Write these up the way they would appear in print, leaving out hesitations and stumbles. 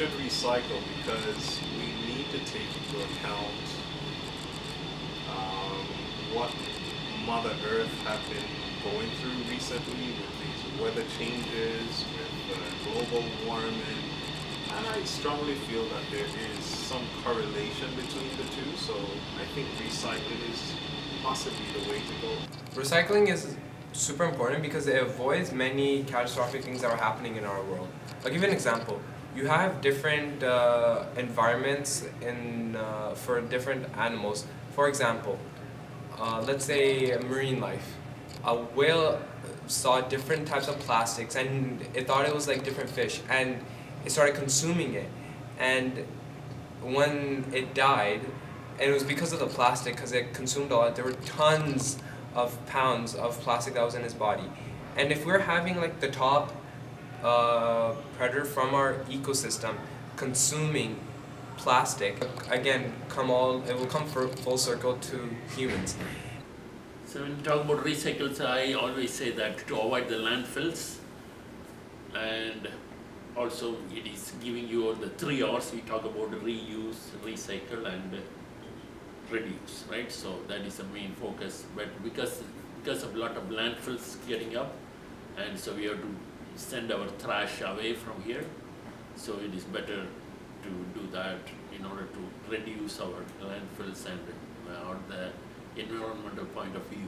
should recycle because we need to take into account what Mother Earth have been going through recently with these weather changes, with global warming, and I strongly feel that there is some correlation between the two, so I think recycling is possibly the way to go. Recycling is super important because it avoids many catastrophic things that are happening in our world. I'll give you an example. You have different environments for different animals. For example, let's say marine life. A whale saw different types of plastics and it thought it was like different fish and it started consuming it. And when it died, and it was because of the plastic, because it consumed a lot, there were tons of pounds of plastic that was in his body. And if we're having like the top predator from our ecosystem consuming plastic, again, it will come full circle to humans. So when you talk about recycles, I always say that to avoid the landfills, and also it is giving you all the 3 R's. We talk about reuse, recycle and reduce, right? So that is the main focus, but because of a lot of landfills getting up, and so we have to send our trash away from here, so it is better to do that in order to reduce our landfills and on the environmental point of view.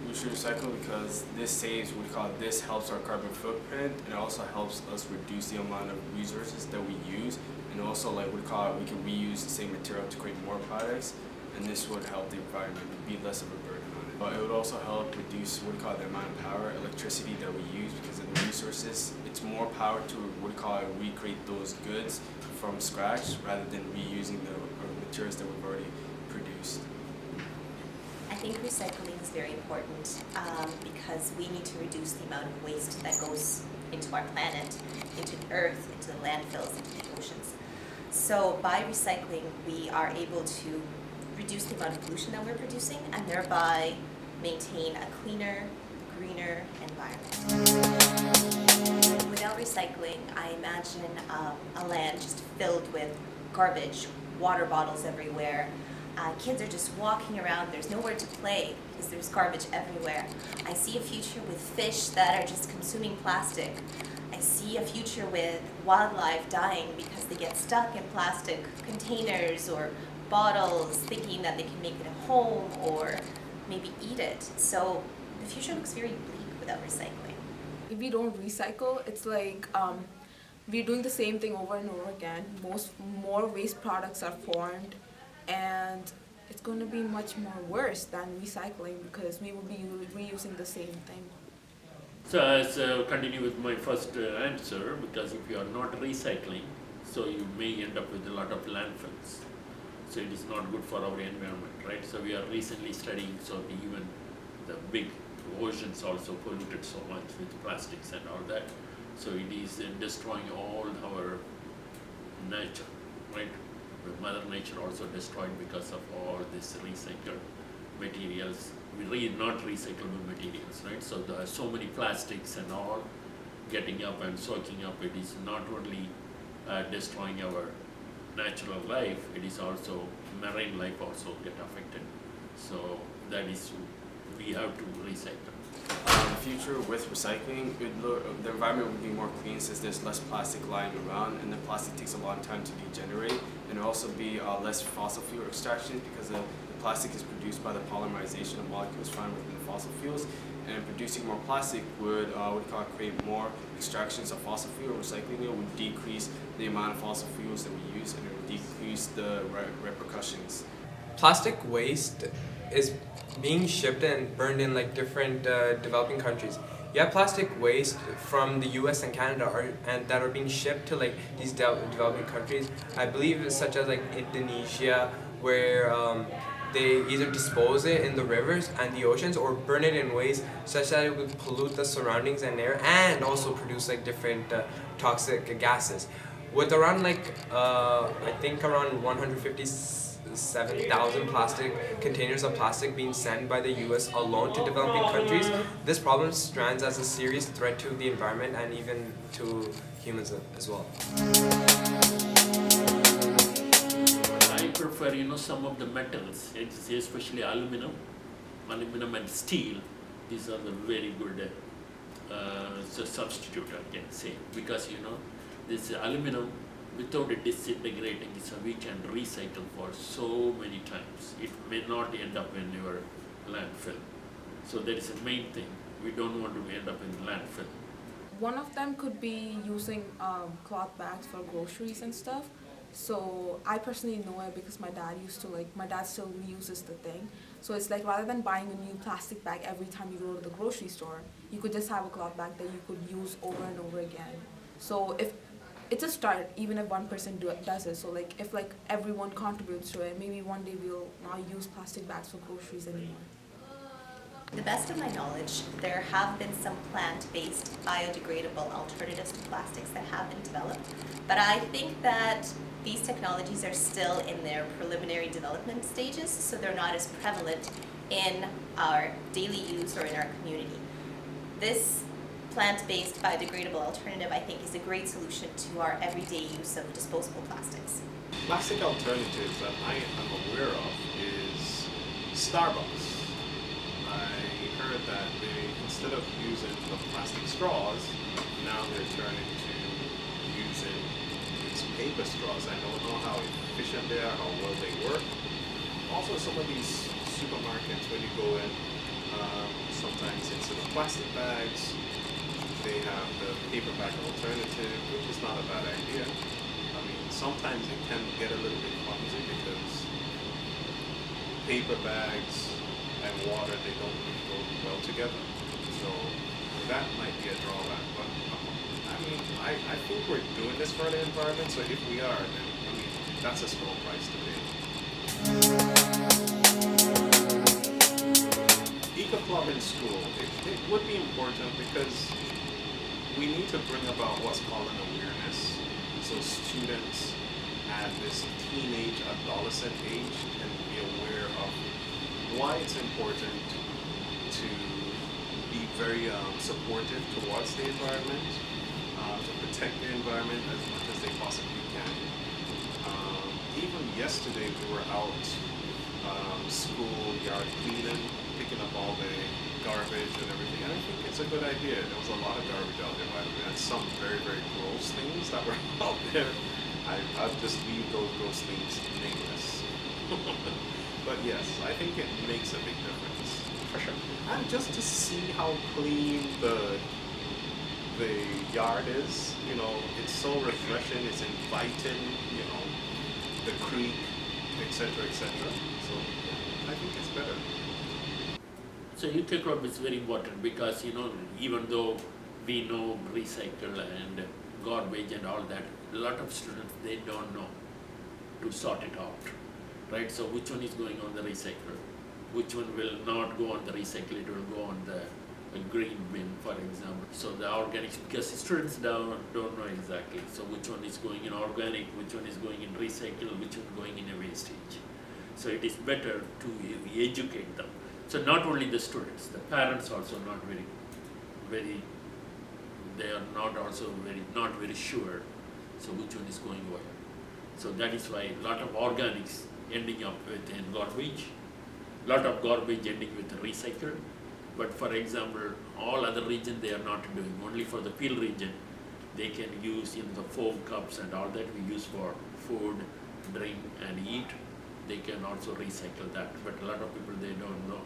We should recycle because this helps our carbon footprint, and it also helps us reduce the amount of resources that we use, and also we can reuse the same material to create more products, and this would help the environment and be less of a burden on it. It would also help reduce the amount of power, electricity that we use because of the resources. It's more power to recreate those goods from scratch rather than reusing the materials that we've already produced. I think recycling is very important because we need to reduce the amount of waste that goes into our planet, into the earth, into the landfills, into the oceans. So by recycling, we are able to reduce the amount of pollution that we're producing and thereby maintain a cleaner, greener environment. Without recycling, I imagine a land just filled with garbage, water bottles everywhere. Kids are just walking around, there's nowhere to play because there's garbage everywhere. I see a future with fish that are just consuming plastic. I see a future with wildlife dying because they get stuck in plastic containers or bottles thinking that they can make it a home or maybe eat it. So the future looks very bleak without recycling. If we don't recycle, it's like we're doing the same thing over and over again. More waste products are formed, and it's going to be much more worse than recycling because we will be reusing the same thing. So as continue with my first answer, because if you are not recycling, so you may end up with a lot of landfills. So it is not good for our environment, right? So we are recently studying, so even the big oceans also polluted so much with plastics and all that. So it is destroying all our nature, right? Mother Nature also destroyed because of all this recycled materials, not recyclable materials, right? So there are so many plastics and all getting up and soaking up. It is not only destroying our natural life, it is also marine life also get affected. So that is, we have to recycle. In the future with recycling, the environment would be more clean since there's less plastic lying around, and the plastic takes a long time to degenerate, and it'll also be less fossil fuel extraction because the plastic is produced by the polymerization of molecules found within the fossil fuels, and producing more plastic would create more extractions of fossil fuel. Recycling it would decrease the amount of fossil fuels that we use, and it would decrease the repercussions. Plastic waste is being shipped and burned in like different developing countries. You have plastic waste from the US and Canada that are being shipped to like these developing countries. I believe such as like Indonesia, where they either dispose it in the rivers and the oceans or burn it in ways such that it would pollute the surroundings and air and also produce like different toxic gases. With around I think around 150 7,000 plastic containers of plastic being sent by the US alone to developing countries, this problem stands as a serious threat to the environment and even to humans as well. I prefer, some of the metals, especially aluminum and steel. These are the very good substitute, I can say, because this aluminum, without it disintegrating, so we can recycle for so many times. It may not end up in your landfill. So that is the main thing. We don't want to end up in landfill. One of them could be using cloth bags for groceries and stuff. So I personally know it because my dad still reuses the thing. So it's like rather than buying a new plastic bag every time you go to the grocery store, you could just have a cloth bag that you could use over and over again. So if it's a start, even if one person does it. So if everyone contributes to it, maybe one day we'll not use plastic bags for groceries anymore. To the best of my knowledge, there have been some plant-based biodegradable alternatives to plastics that have been developed, but I think that these technologies are still in their preliminary development stages, so they're not as prevalent in our daily use or in our community. This plant-based biodegradable alternative, I think, is a great solution to our everyday use of disposable plastics. Plastic alternatives that I am aware of is Starbucks. I heard that instead of using the plastic straws, now they're turning to using these paper straws. I don't know how efficient they are, how well they work. Also, some of these supermarkets, when you go in, sometimes instead of plastic bags, they have the paper bag alternative, which is not a bad idea. I mean, sometimes it can get a little bit clumsy because paper bags and water, they don't really go well together. So that might be a drawback. But I mean, I think we're doing this for the environment, so if we are, then I mean, that's a small price to pay. Eco Club in school, it would be important because we need to bring about what's called an awareness, so students at this teenage, adolescent age can be aware of why it's important to be very supportive towards the environment, to protect the environment as much as they possibly can. Even yesterday we were out school yard cleaning, picking up all the garbage and everything, and I think it's a good idea. There was a lot of garbage out there, by the way, and some very, very gross things that were out there. I'll just leave those gross things nameless. But yes, I think it makes a big difference, for sure. And just to see how clean the yard is, it's so refreshing, it's inviting, the creek, etc., etc. So I think it's better. So Eco Club is very important because, even though we know recycle and garbage and all that, a lot of students, they don't know to sort it out, right? So which one is going on the recycle? Which one will not go on the recycle, it will go on the green bin, for example. So the organics, because students don't know exactly. So which one is going in organic, which one is going in recycle, which one going in a wastage. So it is better to educate them. So not only the students, the parents also not very, they are not very sure. So which one is going where? So that is why a lot of organics ending up with in garbage, lot of garbage ending with recycle. But for example, all other regions they are not doing. Only for the Peel region, they can use the foam cups and all that we use for food, drink and eat. They can also recycle that. But a lot of people, they don't know.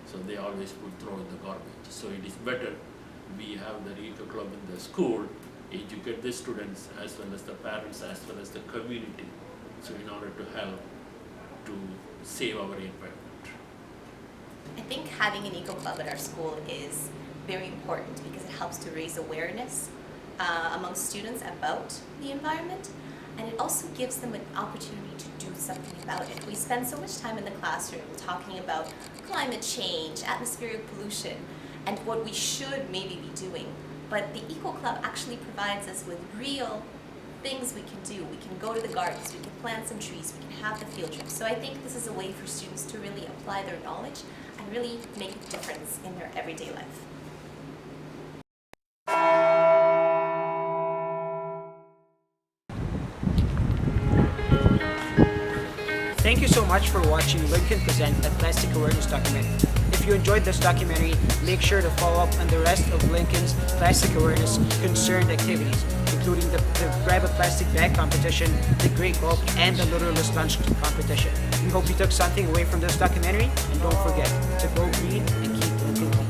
So they always throw in the garbage. So it is better we have the Eco Club in the school, educate the students as well as the parents as well as the community. So in order to help to save our environment. I think having an Eco Club at our school is very important because it helps to raise awareness among students about the environment, and it also gives them an opportunity to do something about it. We spend so much time in the classroom talking about climate change, atmospheric pollution, and what we should maybe be doing, but the Eco Club actually provides us with real things we can do. We can go to the gardens, we can plant some trees, we can have the field trips. So I think this is a way for students to really apply their knowledge and really make a difference in their everyday life. Thank you so much for watching Lincoln present a plastic awareness documentary. If you enjoyed this documentary, make sure to follow up on the rest of Lincoln's plastic awareness concerned activities, including the Grab a Plastic Bag competition, the Great Gulp, and the Littlest Lunch competition. We hope you took something away from this documentary, and don't forget to go green and keep Lincoln clean.